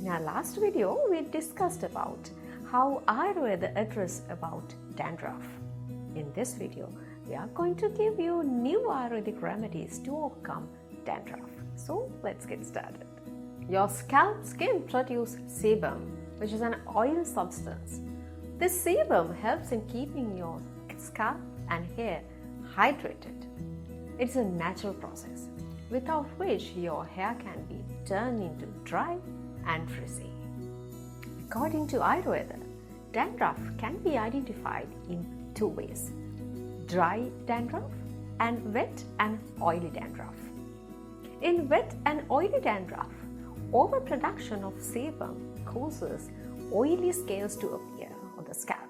our last video, we discussed about how Ayurveda address about dandruff. In this video, we are going to give you new Ayurvedic remedies to overcome dandruff. So let's get started. Your scalp skin produces sebum, which is an oil substance. This sebum helps in keeping your scalp and hair hydrated. It's a natural process, without which your hair can be turned into dry and frizzy. According to Ayurveda, dandruff can be identified in two ways: dry dandruff and wet and oily dandruff. In wet and oily dandruff, overproduction of sebum causes oily scales to appear on the scalp,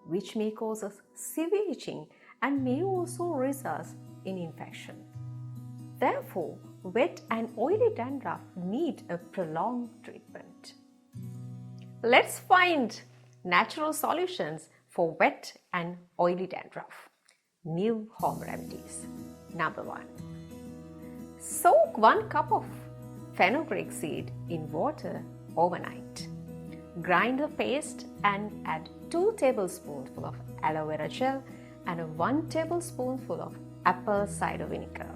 which may cause severe itching and may also result in infection. Therefore, wet and oily dandruff need a prolonged treatment. Let's find natural solutions for wet and oily dandruff. New home remedies. Number 1. Soak 1 cup of fenugreek seed in water overnight. Grind the paste and add 2 tablespoonfuls of aloe vera gel and 1 tablespoonful of apple cider vinegar.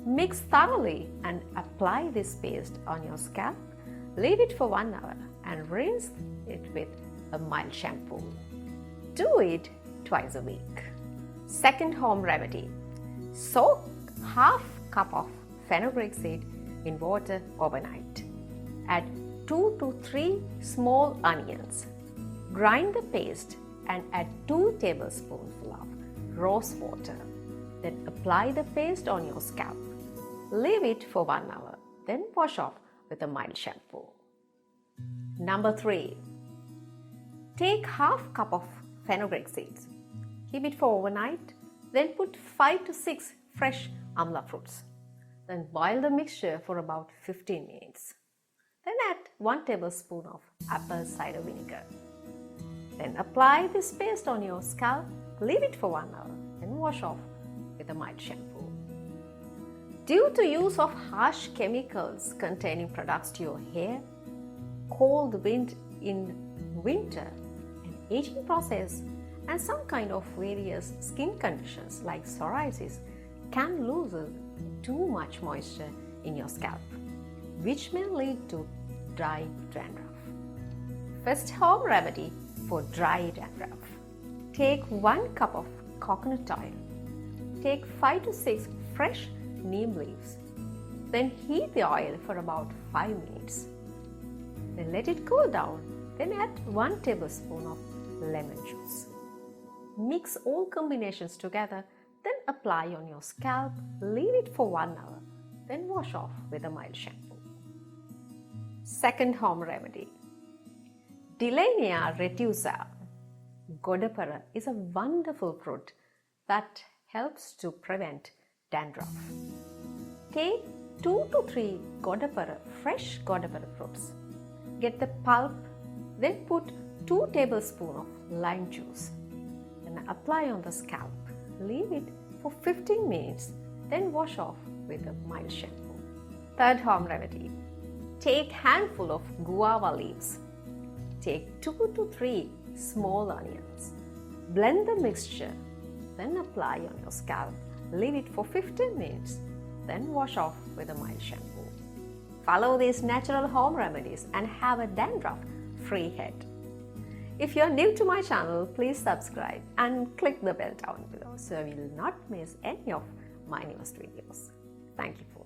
Mix thoroughly and apply this paste on your scalp. Leave it for 1 hour and rinse it with a mild shampoo. Do it twice a week. Second home remedy. Soak half cup of fenugreek seed in water overnight. Add 2 to 3 small onions. Grind the paste and add 2 tablespoonfuls of rose water. Then apply the paste on your scalp. Leave it for 1 hour, then wash off with a mild shampoo. Number 3. Take half cup of fenugreek seeds. Keep it for overnight, then put 5 to 6 fresh amla fruits. Then boil the mixture for about 15 minutes. Then add 1 tablespoon of apple cider vinegar. Then apply this paste on your scalp, leave it for 1 hour, then wash off with a mild shampoo. Due to use of harsh chemicals containing products to your hair, cold wind in winter, an aging process, and some kind of various skin conditions like psoriasis can lose too much moisture in your scalp, which may lead to dry dandruff. First home remedy for dry dandruff. Take 1 cup of coconut oil. Take 5 to 6 fresh neem leaves. Then heat the oil for about 5 minutes. Then let it cool down. Then add 1 tablespoon of lemon juice. Mix all combinations together. Then apply on your scalp. Leave it for 1 hour. Then wash off with a mild shampoo. Second home remedy. Dillenia retusa. Godapara is a wonderful fruit that helps to prevent dandruff. Take 2 to 3 fresh godapara fruits. Get the pulp, then put 2 tablespoons of lime juice. Then apply on the scalp. Leave it for 15 minutes, then wash off with a mild shampoo. Third home remedy. Take handful of guava leaves. Take 2 to 3 small onions. Blend the mixture, then apply on your scalp. Leave it for 15 minutes, then wash off with a mild shampoo. Follow these natural home remedies and have a dandruff-free head. If you are new to my channel, please subscribe and click the bell down below so you will not miss any of my newest videos. Thank you.